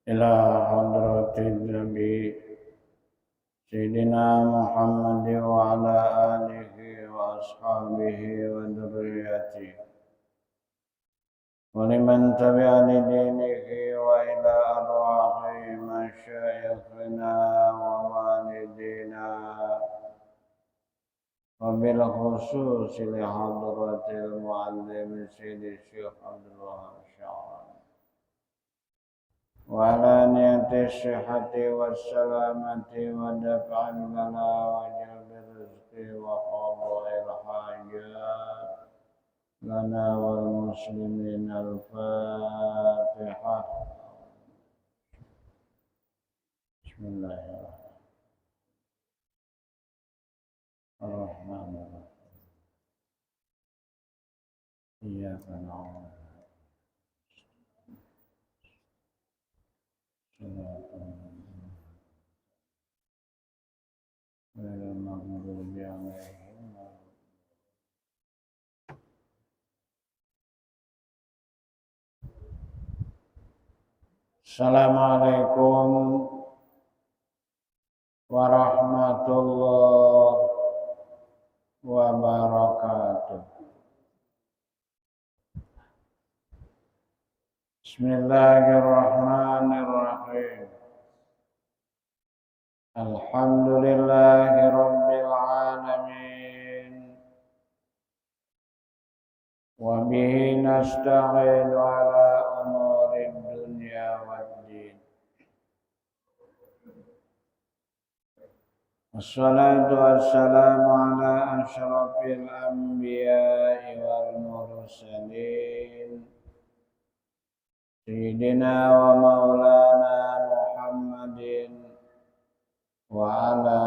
ila hadratin Nabi Sayyidina Muhammad wa ala alihi wa ashabihi wa dzurriyyatihi wa liman tabi'a lidinihi wa ila arwahi masyayikhina wa walidina wa bil khusus li hadratil muallim Sayyidi Syekh Abdul Wahab Sya'ran وعلى نية الصحة والسلامة ودفع البلاء وجلب الرزق وقضاء الحاجات لنا والمسلمين. الفاتحة. بسم الله الرحمن الرحيم. إياك نعبد غير المغضوب عليهم. Assalamualaikum warahmatullahi wabarakatuh. Bismillahirrahmanirrahim. Alhamdulillahi rabbil alamin. Wa bihi nasta'inu ala umurid dunya waddin. Wassalatu wassalamu ala asyrafil anbiya'i wal mursalin. Sayyidina wa maulana Muhammadin wa ala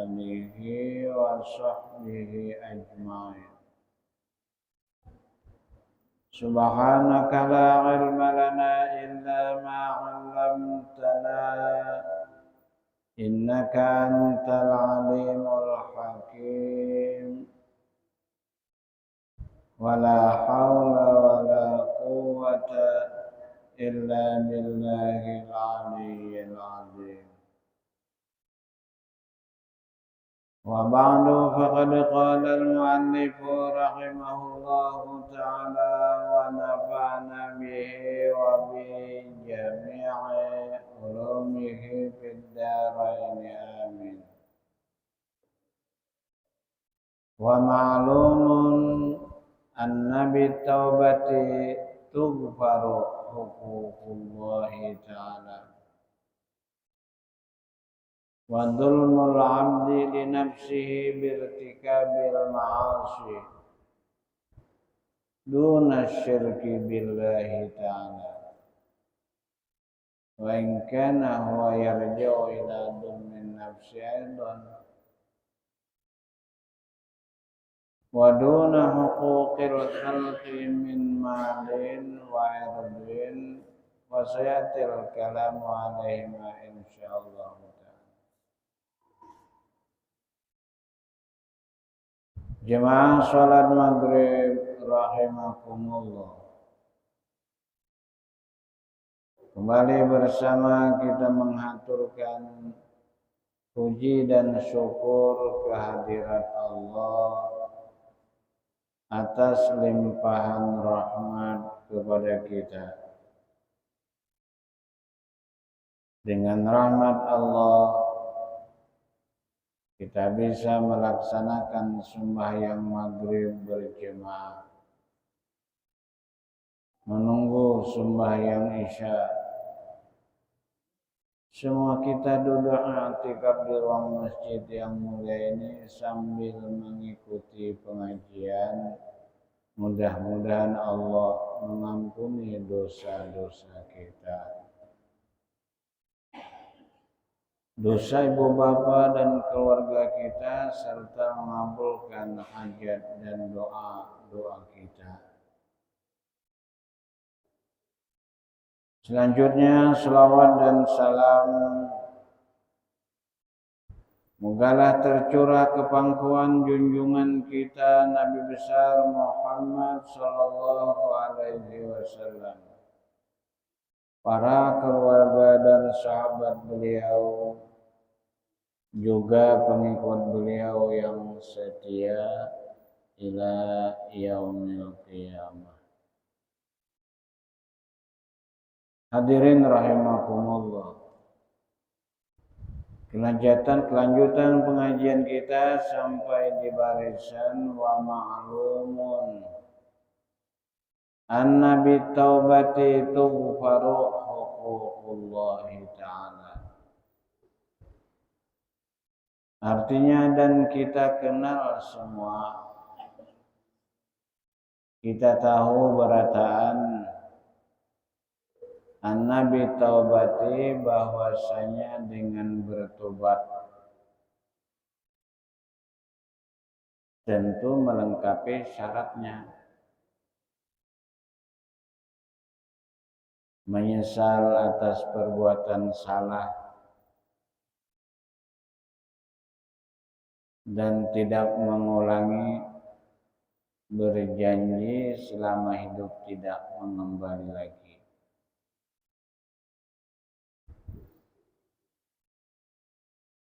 alihi wa sahbihi ajma'in. Subhanaka la ilma lana illa ma 'allamtana innaka antal alimul hakim. Wala haula wala quwwata illa billahil aliyyil azim. Wa ba'du faqad qala al-mu'allif rahimahullahu ta'ala wa nafa'ana bihi wa bi jami'i ulumihi fid dharain amin. Wa ma'lumun anna bitaubati tughfaru huququllahi ta'ala wa dhulmul 'abdi li nafsihi birtikabil ma'asi duna syirki billahi ta'ala wa in kana huwa yarji'u ila dhulmin nafsi aidan wa duna huquqil khalqi min malin wa irdin wa sayatil kalamu alaihima insyaallah ta'ala. Jemaah salat maghrib rahimakumullah. Kembali bersama kita menghaturkan puji dan syukur kehadirat Allah atas limpahan rahmat kepada kita. Dengan rahmat Allah kita bisa melaksanakan sembahyang maghrib berjemaah, menunggu sembahyang isya Semua kita duduk i'tikaf di ruang masjid yang mulia ini sambil mengikuti pengajian. Mudah-mudahan Allah mengampuni dosa-dosa kita, dosa ibu bapa dan keluarga kita, serta mengabulkan hajat dan doa-doa kita. Selanjutnya selawat dan salam mogalah tercurah ke pangkuan junjungan kita Nabi besar Muhammad sallallahu alaihi wasallam, para keluarga dan sahabat beliau, juga pengikut beliau yang setia ila yaumil qiyamah. Hadirin rahimakumullah. Kelanjutan pengajian kita sampai di barisan wa ma'lumun anna bitaubati tughfaru huququllahi ta'ala. Artinya, dan kita kenal semua, kita tahu berataan an-nabi taubati, bahwasanya dengan bertobat tentu melengkapi syaratnya. Menyesal atas perbuatan salah dan tidak mengulangi, berjanji selama hidup tidak mengembali lagi.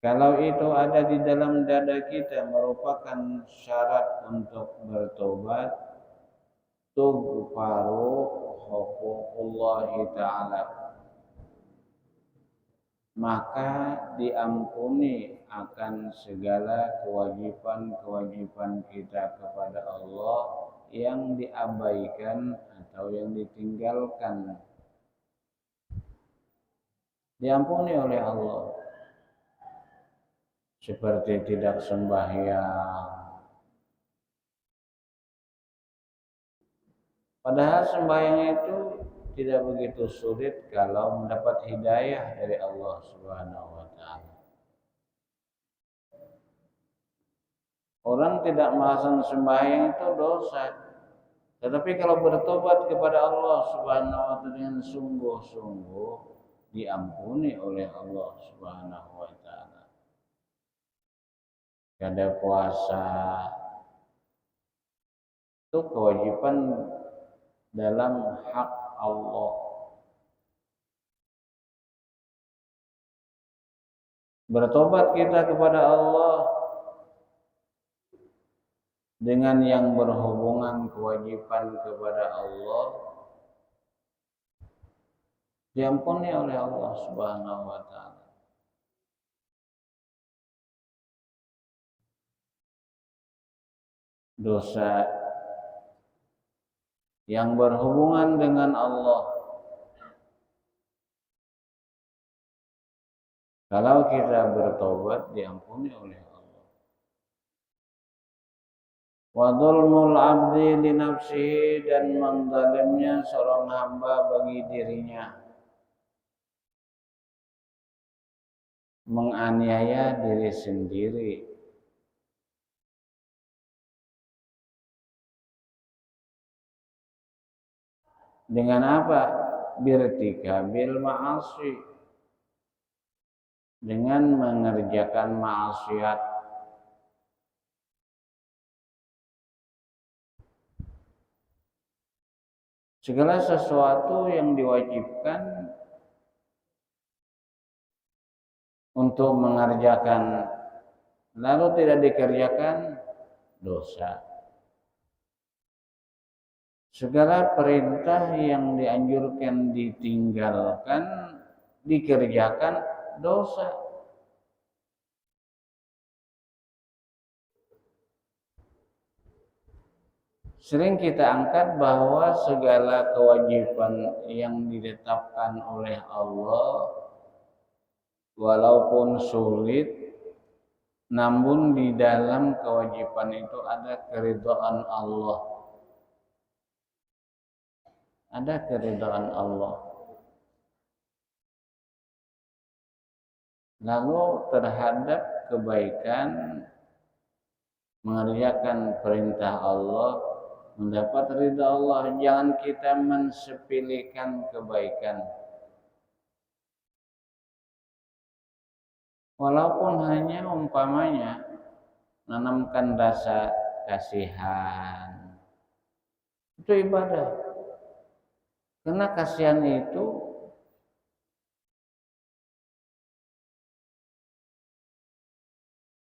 Kalau itu ada di dalam dada kita, merupakan syarat untuk bertobat, tughfaru huququllahi ta'ala, maka diampuni akan segala kewajiban-kewajiban kita kepada Allah yang diabaikan atau yang ditinggalkan, diampuni oleh Allah. Seperti tidak sembahyang, padahal sembahyang itu tidak begitu sulit kalau mendapat hidayah dari Allah Subhanahu wa ta'ala. Orang tidak melaksanakan sembahyang itu dosa, tetapi kalau bertobat kepada Allah Subhanahu wa ta'ala dengan sungguh-sungguh, diampuni oleh Allah Subhanahu wa ta'ala. Kada puasa itu kewajiban dalam hak Allah. Bertobat kita kepada Allah dengan yang berhubungan kewajiban kepada Allah, diampuni oleh Allah Subhanahu wa ta'ala. Dosa yang berhubungan dengan Allah, kalau kita bertobat, diampuni oleh Allah. Wa dzulmul abdi li nafsihi, dan menzalimnya seorang hamba bagi dirinya, menganiaya diri sendiri. Dengan apa? Birtikabil ma'asi, dengan mengerjakan maksiat. Segala sesuatu yang diwajibkan untuk mengerjakan lalu tidak dikerjakan, dosa. Segala perintah yang dianjurkan ditinggalkan, dikerjakan, dosa. Sering kita angkat bahwa segala kewajiban yang ditetapkan oleh Allah walaupun sulit, namun di dalam kewajiban itu ada keridhaan Allah. Ada keridhaan Allah. Lalu terhadap kebaikan, mengerjakan perintah Allah, mendapat ridha Allah. Jangan kita mensepelekan kebaikan. Walaupun hanya umpamanya menanamkan rasa kasihan, itu ibadah. Karena kasihan itu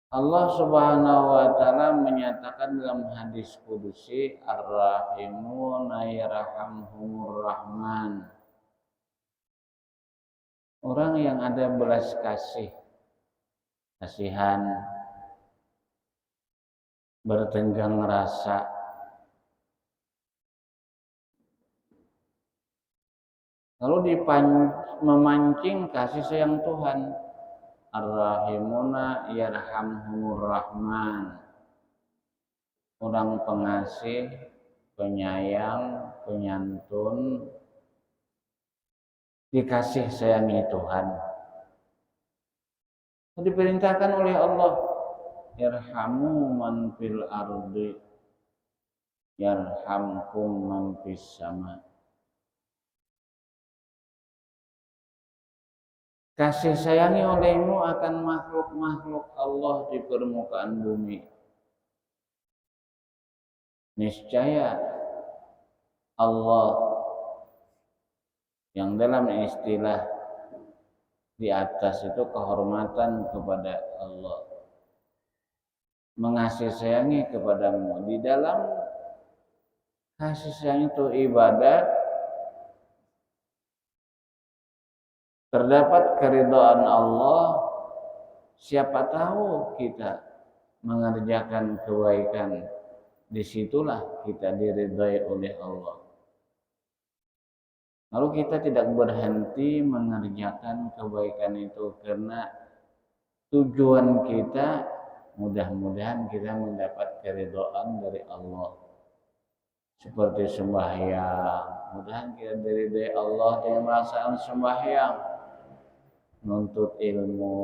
Allah Subhanahu wa taala menyatakan dalam hadis qudusi, Ar-Rahimuna yarhamhumur Rahman. Orang yang ada belas kasih, kasihan, bertenggang rasa, lalu memancing kasih sayang Tuhan. Ar-Rahimuna yarhamhumur Rahman. Orang pengasih, penyayang, penyantun, dikasih sayangi Tuhan. Diperintahkan oleh Allah, yarhamu man fil ardi yarhamkum man fis sama. Kasih sayangi olehmu akan makhluk-makhluk Allah di permukaan bumi. Niscaya Allah yang dalam istilah di atas itu kehormatan kepada Allah, mengasih sayangi kepadamu. Di dalam kasih sayang itu ibadah, terdapat keridhaan Allah. Siapa tahu kita mengerjakan kebaikan, disitulah kita diridhai oleh Allah. Lalu kita tidak berhenti mengerjakan kebaikan itu karena tujuan kita mudah-mudahan kita mendapat keridhaan dari Allah. Seperti sembahyang, mudah-mudahan kita diridhai Allah dengan melaksanakan sembahyang. Menuntut ilmu,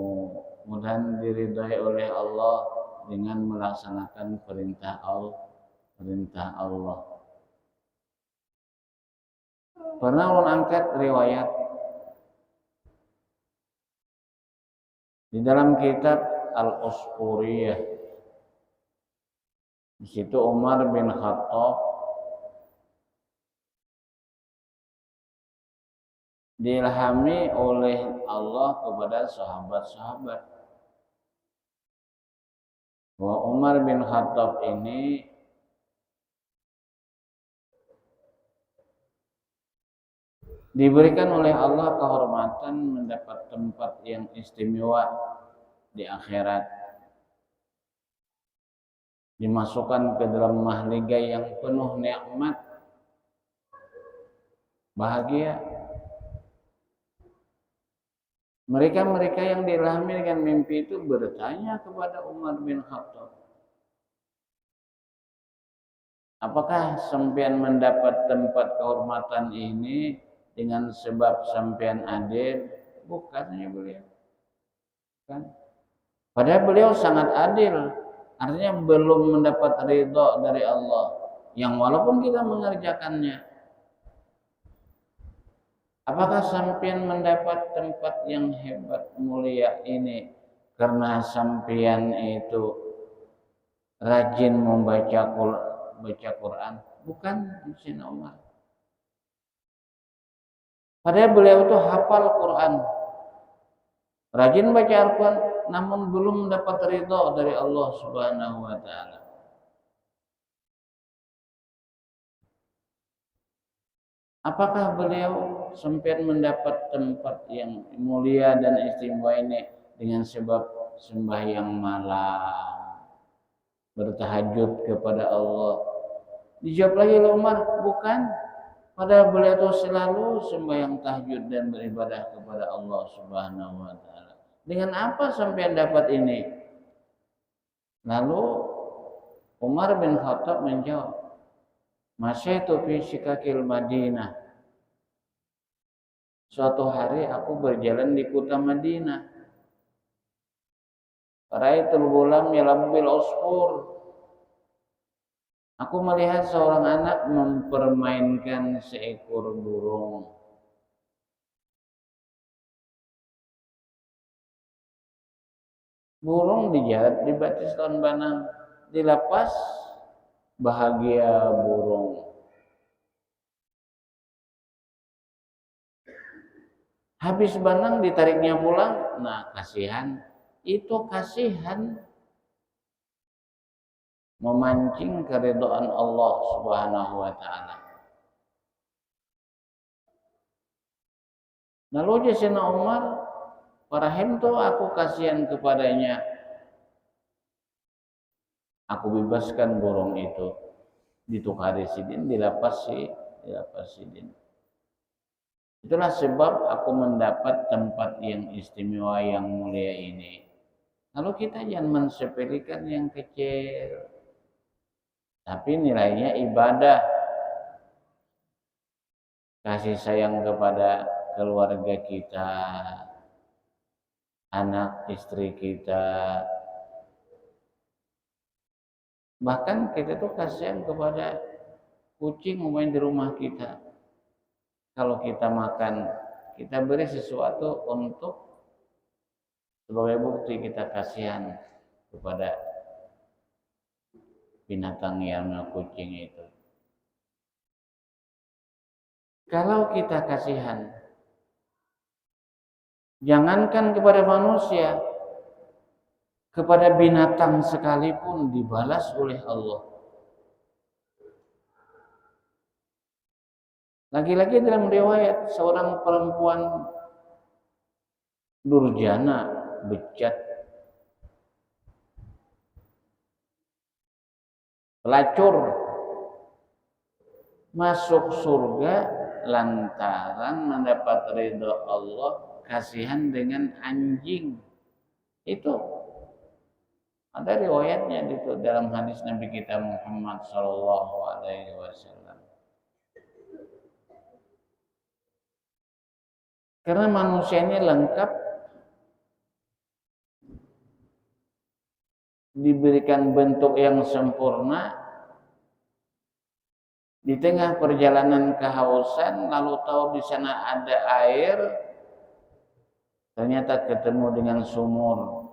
mudah-mudahan diridhai oleh Allah dengan melaksanakan perintah Allah. Pernah ulun angkat riwayat di dalam kitab Al-Usquriyah. Di situ Umar bin Khattab diilhami oleh Allah kepada sahabat-sahabat bahwa Umar bin Khattab ini diberikan oleh Allah kehormatan mendapat tempat yang istimewa di akhirat, dimasukkan ke dalam mahliga yang penuh nikmat, bahagia. Mereka-mereka yang diilhami dengan mimpi itu bertanya kepada Umar bin Khattab, apakah sampean mendapat tempat kehormatan ini dengan sebab sampean adil? Bukannya beliau. Kan? Padahal beliau sangat adil, artinya belum mendapat ridha dari Allah, yang walaupun kita mengerjakannya. Apakah sampean mendapat tempat yang hebat mulia ini karena sampean itu rajin membaca Quran? Bukan, Sayyidina Umar. Padahal beliau itu hafal Quran, rajin baca Al-Quran, namun belum mendapat ridha dari Allah Subhanahu wa taala. Apakah beliau sampai mendapat tempat yang mulia dan istimewa ini dengan sebab sembahyang malam, bertahajud kepada Allah? Dijawab lagi oleh Umar, bukan. Padahal beliau itu selalu sembahyang tahajud dan beribadah kepada Allah Subhanahu wa taala. Dengan apa sampean dapat ini? Lalu Umar bin Khattab menjawab, "Masyaitu fi syikakil Madinah." Suatu hari aku berjalan di kota Madinah. Ra'aitul ghulam yal'abu bil usfur. Aku melihat seorang anak mempermainkan seekor burung. Burung dijarat, dibatis tahun banang, dilepas, bahagia burung. Habis banang ditariknya pulang, nah kasihan. Itu kasihan memancing keridhaan Allah Subhanahu wa taala. Lalu Sayyidina Umar, "Farahim tuh aku kasihan kepadanya. Aku bebaskan burung itu, ditukari sidin, dilepas sidin. Itulah sebab aku mendapat tempat yang istimewa yang mulia ini." Lalu kita jangan mensepelekan yang kecil, tapi nilainya ibadah, kasih sayang kepada keluarga kita, anak istri kita. Bahkan kita tuh kasihan kepada kucing main di rumah kita. Kalau kita makan, kita beri sesuatu untuk sebagai bukti kita kasihan kepada binatang yang kucing itu. Kalau kita kasihan, jangankan kepada manusia, kepada binatang sekalipun dibalas oleh Allah. Lagi-lagi dalam riwayat, seorang perempuan durjana, bejat, pelacur, masuk surga lantaran mendapat ridha Allah, kasihan dengan anjing. Itu ada riwayatnya itu dalam hadis Nabi kita Muhammad sallallahu alaihi wasallam. Karena manusia ini lengkap, diberikan bentuk yang sempurna. Di tengah perjalanan kehausan, lalu tahu di sana ada air, ternyata ketemu dengan sumur.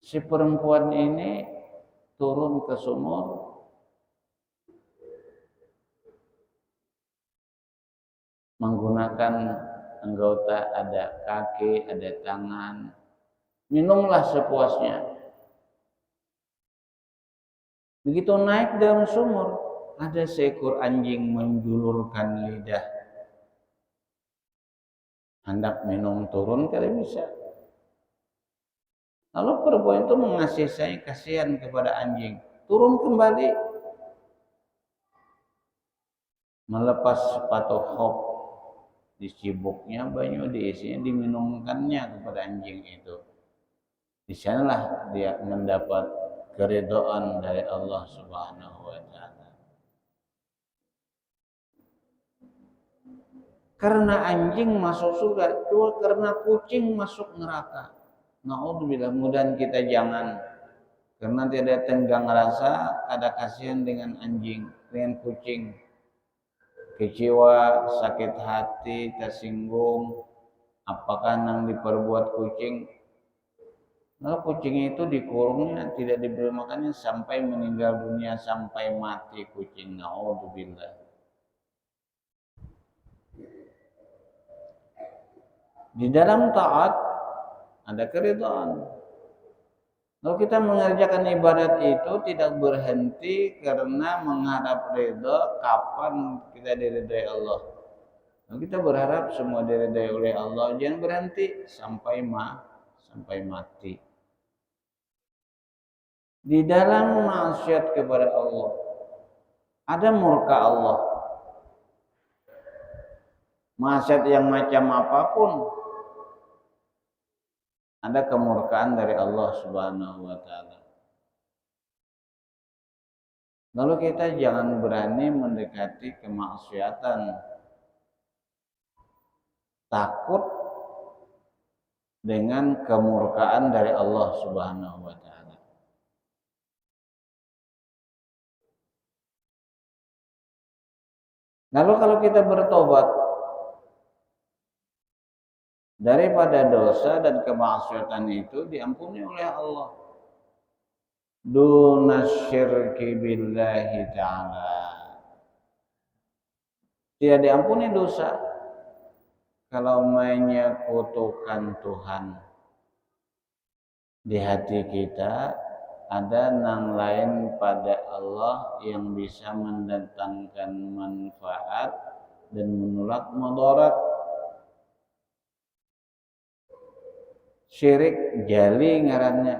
Si perempuan ini turun ke sumur, menggunakan anggota, ada kaki, ada tangan. Minumlah sepuasnya. Begitu naik dalam sumur, ada seekor anjing menjulurkan lidah. Hendak minum, turun kali bisa. Lalu perempuan itu mengasih kasihan kepada anjing. Turun kembali. Melepas sepatu hop. Dicibuknya banyu, diisinya, diminumkannya kepada anjing itu. Di sanalah dia mendapat keridhaan dari Allah Subhanahu wa taala. Karena anjing masuk surga, cuma karena kucing masuk neraka. Naudzubillah, mudah kita jangan, karena tidak tenggang rasa, ada kasihan dengan anjing, dengan kucing. Kecewa, sakit hati, tersinggung, apakah yang diperbuat kucing? Lalu kucing itu dikurungnya, tidak diberi makannya sampai meninggal dunia, sampai mati kucing. Naudzubillah. Di dalam taat ada keridhaan. Lalu kita mengerjakan ibadat itu tidak berhenti karena mengharap ridha, kapan kita diridhai Allah. Lalu kita berharap semua diridhai oleh Allah, jangan berhenti sampai mati. Di dalam maksiat kepada Allah ada murka Allah. Maksiat yang macam apapun ada kemurkaan dari Allah Subhanahu wa taala. Lalu kita jangan berani mendekati kemaksiatan. Takut dengan kemurkaan dari Allah Subhanahu wa taala. Lalu kalau kita bertobat daripada dosa dan kemaksiatan itu diampuni oleh Allah. Dunasyirki billahi ta'ala. Tidak diampuni dosa kalau menyekutukan Tuhan. Di hati kita ada nang lain pada Allah yang bisa mendatangkan manfaat dan menolak mudarat. Syirik jali ngarannya,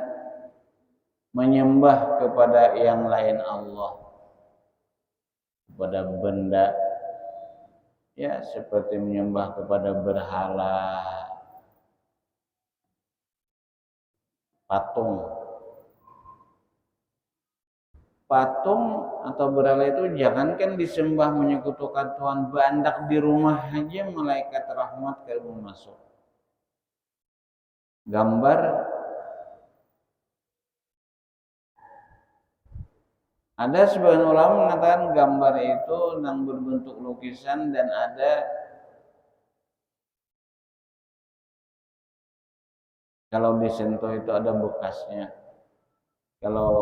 menyembah kepada yang lain Allah, kepada benda, ya seperti menyembah kepada berhala, patung atau berhala itu jangankan disembah menyekutukan Tuhan, bandak di rumah aja malaikat rahmat kalau masuk. Gambar, ada sebagian ulama mengatakan gambar itu yang berbentuk lukisan dan ada kalau disentuh itu ada bekasnya. Kalau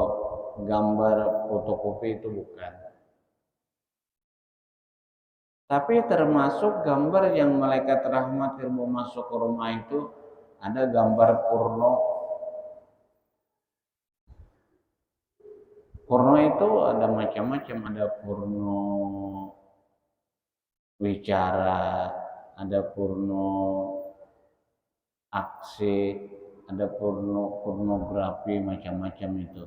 gambar fotokopi itu bukan. Tapi termasuk gambar yang malaikat rahmat ilmu masuk ke rumah itu ada gambar porno. Porno itu ada macam-macam, ada porno bicara, ada porno aksi, ada pornografi macam-macam itu.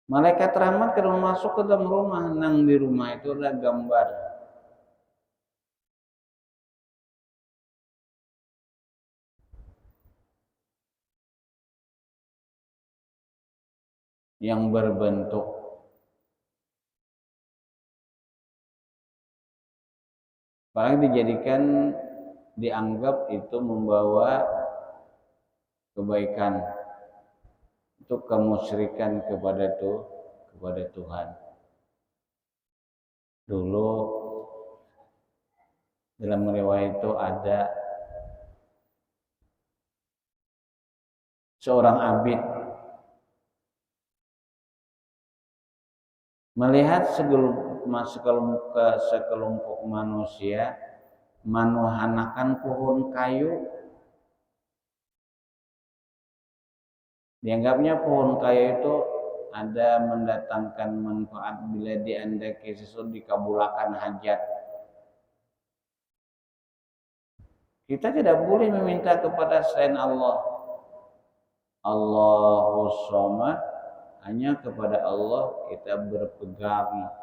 Malaikat rahmat kalau masuk ke dalam rumah, nang di rumah itu ada gambar. Yang berbentuk apalagi dianggap itu membawa kebaikan, itu kemusyrikan kepada Tuhan. Dulu dalam riwayat itu ada seorang abid melihat sekelompok manusia manuhanakan pohon kayu. Dianggapnya pohon kayu itu ada mendatangkan manfaat bila diandaki sesuatu dikabulkan hajat. Kita tidak boleh meminta kepada selain Allah. Allahus Samad, hanya kepada Allah kita berpegang.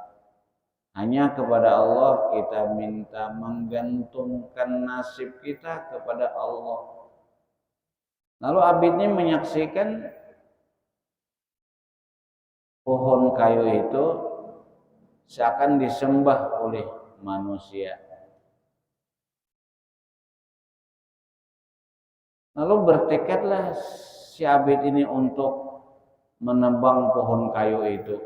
Hanya kepada Allah kita minta, menggantungkan nasib kita kepada Allah. Lalu abid ini menyaksikan pohon kayu itu seakan disembah oleh manusia. Lalu bertekadlah si abid ini untuk menebang pohon kayu itu.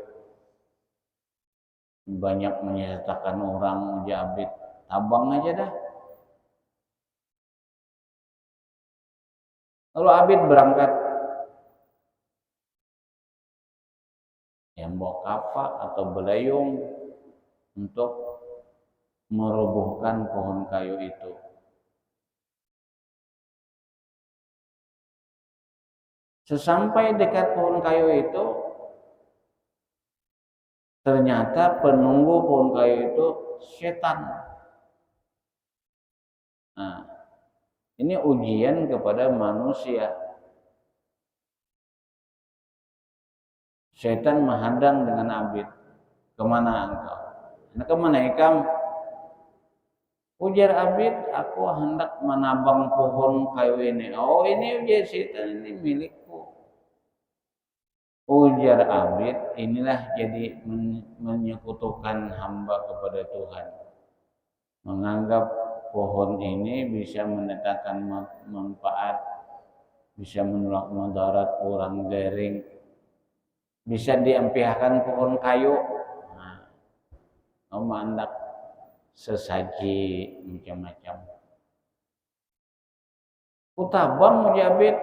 Banyak menyertakan orang abid, tabang aja dah. Lalu abid berangkat, yang bawa kapak atau belayung untuk merobohkan pohon kayu itu. Sesampai dekat pohon kayu itu, ternyata penunggu pohon kayu itu setan. Nah, ini ujian kepada manusia. Setan menghadang dengan abid. Kemana engkau? Nah, kemana ikam? Ujar Abid, aku hendak menabang pohon kayu ini. Oh, ini ujar setan, ini milikku. Ujar Abid, inilah jadi menyekutukan hamba kepada Tuhan. Menganggap pohon ini bisa mendatangkan manfaat, bisa menolak mudarat orang garing, bisa diampiahkan pohon kayu. Nah, hendak sesaji macam-macam. Kutabang mujabid,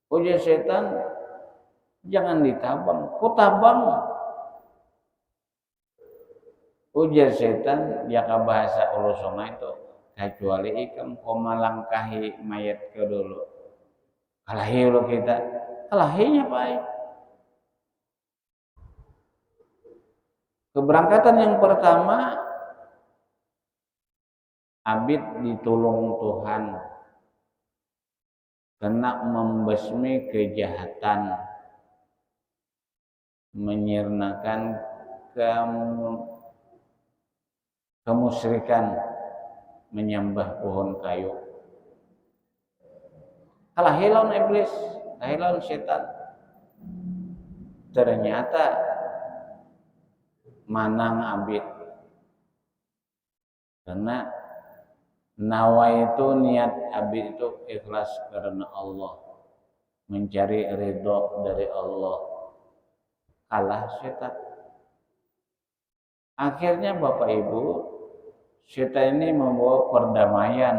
ujar setan, jangan ditabang, kutabang. Ujar setan, jaka bahasa ulusona itu, kecuali ikam koma langkahi mayat ke dulu. Kalahi lo kita, kalahinya baik. Keberangkatan yang pertama, Abid ditolong Tuhan kena membasmi kejahatan, menyirnakan kemusyrikan, menyembah pohon kayu. Kalah hilang iblis, hilang setan. Ternyata manang Abid, karena nawa itu niat Abid itu ikhlas karena Allah, mencari ridho dari Allah. Kalah setan. Akhirnya Bapak Ibu, setan ini membawa perdamaian.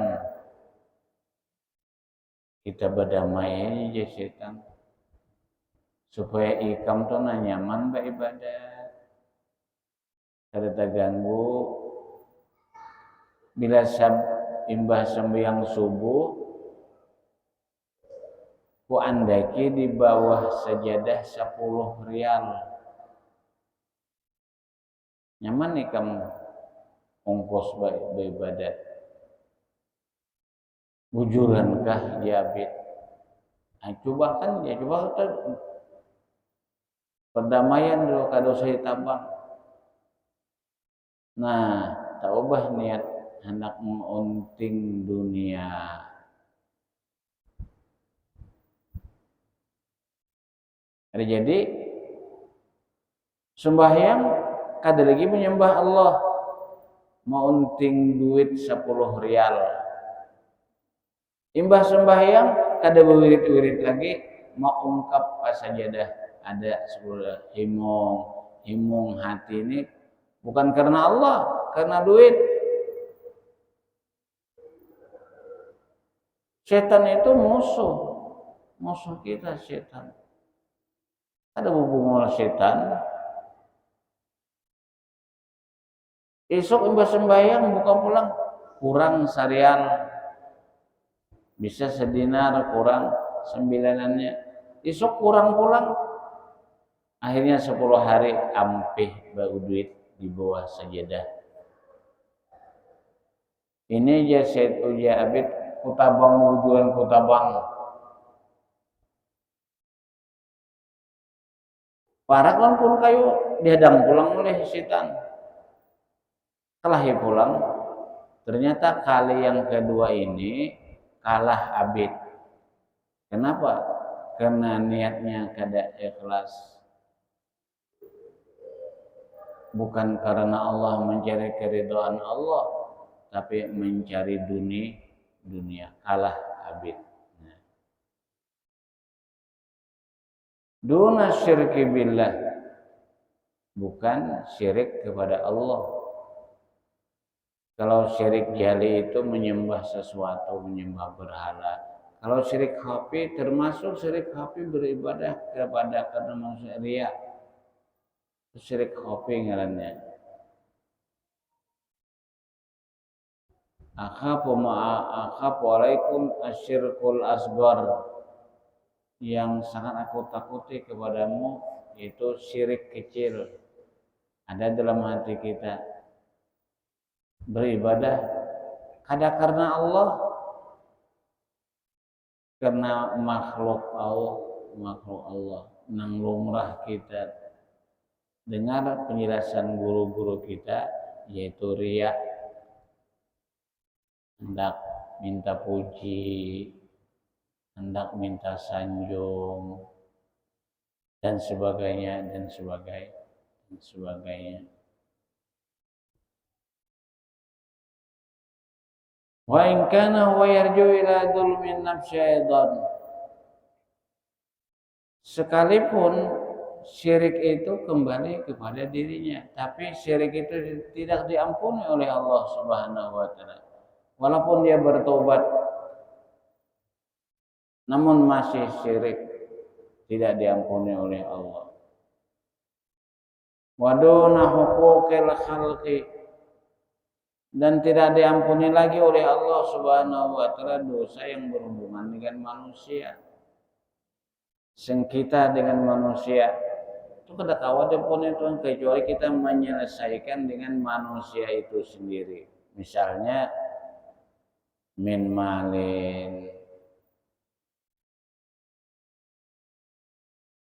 Kita berdamai aja setan, supaya ikam tuh nyaman beribadah, kada terganggu. Bila imbah sembahyang subuh, ku andaki di bawah sajadah 10 rial. Nyaman nih kamu ongkos beribadah. Bujurankah Abid? Nah, coba kan ya, coba kan perdamaian dulu kado saya tabang. Nah, taubah niat hendak mengunting dunia. Jadi sembahyang kada lagi menyembah Allah, mengunting duit 10 rial. Imbah sembahyang kada berwirid-wirid lagi, mau ungkap sajadah ada 10 himung hati ini bukan karena Allah, karena duit. Setan itu musuh kita setan. Ada hubungan setan. Esok imbah sembahyang buka pulang kurang sarial. Bisa sedinar kurang 9-annya. Esok kurang pulang. Akhirnya 10 hari ampih bau duit di bawah sajadah. Ini jaset uja Abid kutabang wujudan kutabang. Para pun kayu dihadang pulang oleh setan. Kalahi pulang. Ternyata kali yang kedua ini kalah Abid. Kenapa? Karena niatnya kada ikhlas. Bukan karena Allah mencari keridhaan Allah, tapi mencari dunia. Kalah Abid. Nah. Duna syirki billah, bukan syirik kepada Allah. Kalau syirik jali itu menyembah sesuatu, menyembah berhala. Kalau syirik khafi termasuk syirik khafi beribadah kepada karena manusia riya. Syirik khafi ngarannya. Akhafu alaikum asyirkul asghar. Yang sangat aku takuti kepadamu yaitu syirik kecil. Ada dalam hati kita. Beribadah kada karena Allah, karena makhluk Allah. Nang lumrah kita dengar penjelasan guru-guru kita yaitu riya. hendak minta puji, hendak minta sanjung, dan sebagainya, dan sebagainya. Wa in kana huwa yarju ila dzulmin nafsi aidan. Sekalipun syirik itu kembali kepada dirinya, tapi syirik itu tidak diampuni oleh Allah Subhanahu wa taala. Walaupun dia bertobat namun masih syirik, tidak diampuni oleh Allah. Wa duna huquqil khalqi, dan tidak diampuni lagi oleh Allah Subhanahu wa taala dosa yang berhubungan dengan manusia. Sengketa dengan manusia itu kada kawan pun itu, kecuali kita menyelesaikan dengan manusia itu sendiri. Misalnya min malin,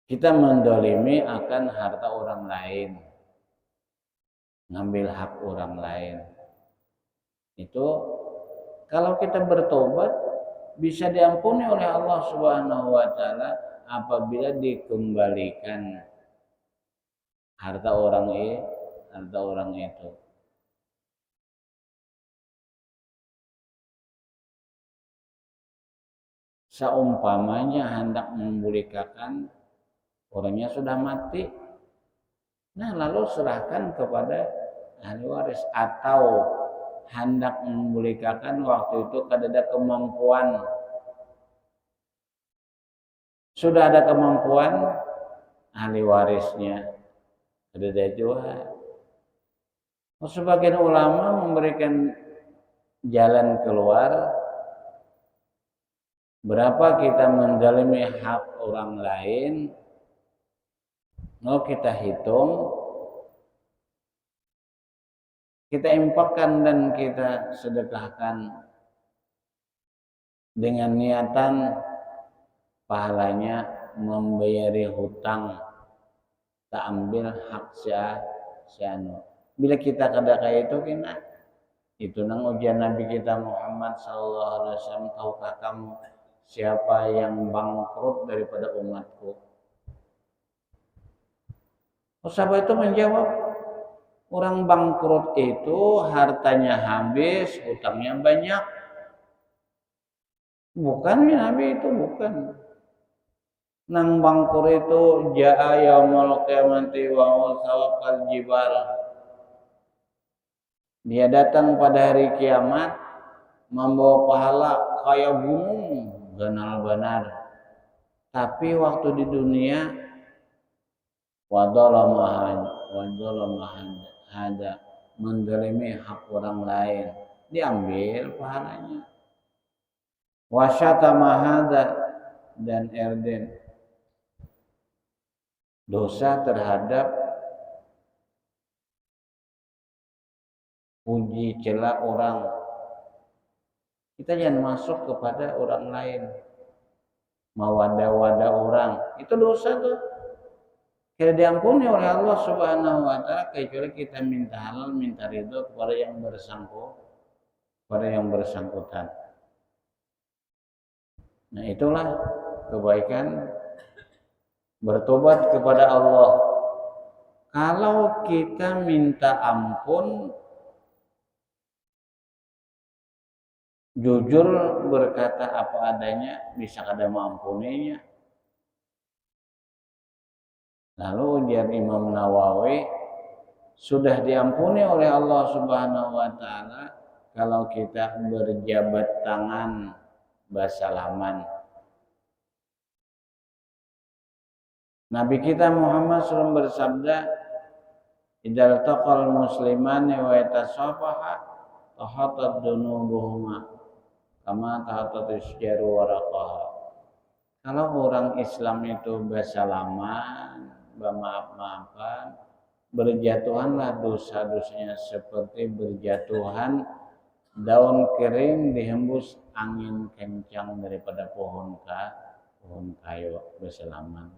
kita mendolimi akan harta orang lain, ngambil hak orang lain. Itu kalau kita bertobat bisa diampuni oleh Allah Subhanahu wa taala apabila dikembalikan harta orang itu. Seumpamanya hendak memulikakan, orangnya sudah mati, nah lalu serahkan kepada ahli waris, atau hendak memulikakan waktu itu kada ada kemampuan, sudah ada kemampuan ahli warisnya kada ada juga. Sebagian ulama memberikan jalan keluar, berapa kita menzalimi hak orang lain, mau kita hitung, kita infakkan dan kita sedekahkan dengan niatan pahalanya membayari hutang, tak ambil hak sianu. Bila kita kada kaya itu kena, itu nang ujian Nabi kita Muhammad sallallahu alaihi wasallam, tahukah kamu siapa yang bangkrut daripada umatku? Sahabat itu menjawab, orang bangkrut itu hartanya habis, hutangnya banyak. Bukan Nabi itu, bukan. Nang bangkrut itu jaa yaumul qiyamati wa sawaqal jibal. Dia datang pada hari kiamat membawa pahala kayak gunung ganal benar. Tapi waktu di dunia wadolamahan hada, mendolimi hak orang lain, diambil pahalanya. Wasyatamahada, dan erden, dosa terhadap puji cela orang. Kita jangan masuk kepada orang lain, mawada-wada orang, itu dosa tuh. Tidak diampuni oleh Allah Subhanahu wa taala kecuali kita minta halal, minta ridho kepada yang bersangkutan. Nah, itulah kebaikan bertobat kepada Allah. Kalau kita minta ampun, jujur berkata apa adanya, bisa kada mengampuninya. Lalu ujar Imam Nawawi, sudah diampuni oleh Allah Subhanahu wa taala kalau kita berjabat tangan bersalaman. Nabi kita Muhammad SAW bersabda, "Idzal taqal muslimani wa yatasafaha tahatat dunubuhuma kama tahatat asjaru waraqaha." Kalau orang Islam itu bersalaman, bermaaf-maafan, berjatuhanlah dosa-dosanya seperti berjatuhan daun kering dihembus angin kencang daripada pohon kayu bersalaman.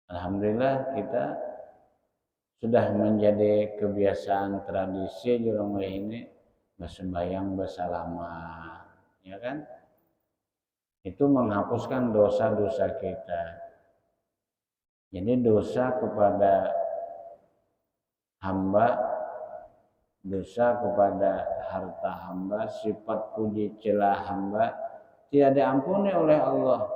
Alhamdulillah kita sudah menjadi kebiasaan tradisi di rumah ini bersembahyang bersalama, ya kan? Itu menghapuskan dosa-dosa kita. Jadi dosa kepada hamba, dosa kepada harta hamba, sifat puji celah hamba tidak diampuni oleh Allah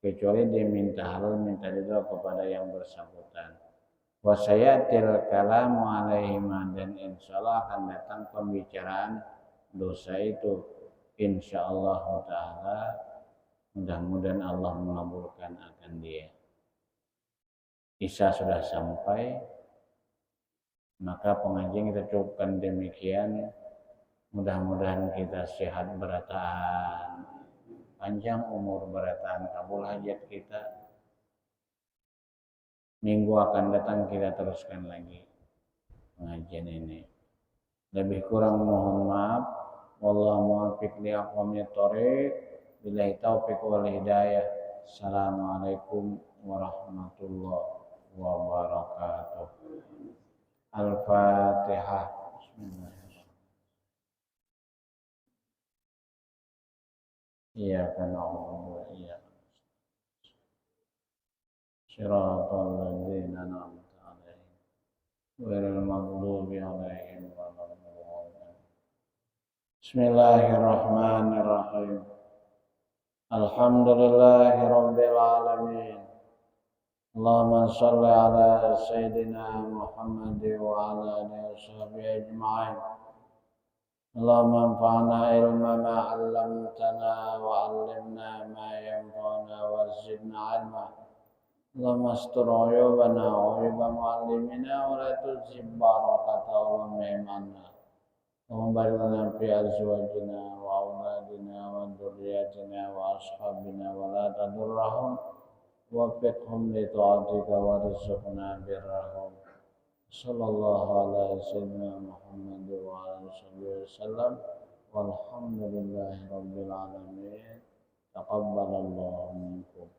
kecuali dia minta halal, minta ridha kepada yang bersangkutan. Wa sayatil kalamu alaihim, dan insyaallah akan datang pembicaraan dosa itu insyaallah taala. Mudah-mudahan Allah mengabulkan akan dia. Isya sudah sampai, maka pengajian kita cukupkan demikian. Mudah-mudahan kita sehat beratan, panjang umur beratan, kabul hajat kita. Minggu akan datang kita teruskan lagi pengajian ini. Lebih kurang mohon maaf. Wallahu muwaffiq li aqwamit thoriq. Billahi taufiq wal hidayah. Assalamualaikum warahmatullahi wabarakatuh. Al-Fatihah. Bismillahirrahmanirrahim. Iyyaka na'budu wa iyyaka Shiratal ladzina an'amta 'alaihim ghairil maghdubi 'alaihim waladdallin. Bismillahirrahmanirrahim. Alhamdulillahi rabbil alamin. Allahumma shalli ala sayyidina Muhammad wa ala alihi washabbihi ajma'in. Allahumma anfa'na ilma ma 'allamtana wa 'allimna ma yanfa'una wa zidna 'ilma. Allahumma astur uyubana wa uyuba mu'allimina wa la tuzhib barakata ulumihim anna. Allahumma barik lana fi azwajina wa auladina wa dhurriyyatina wa ashabina wa la tadurrahum waffiqhum li ta'atika wa rizqna birrahum. Sallallahu ala sayyidina Muhammad wa alihi wasallam. Walhamdulillahi rabbil alamin. Taqabbalallahu minkum.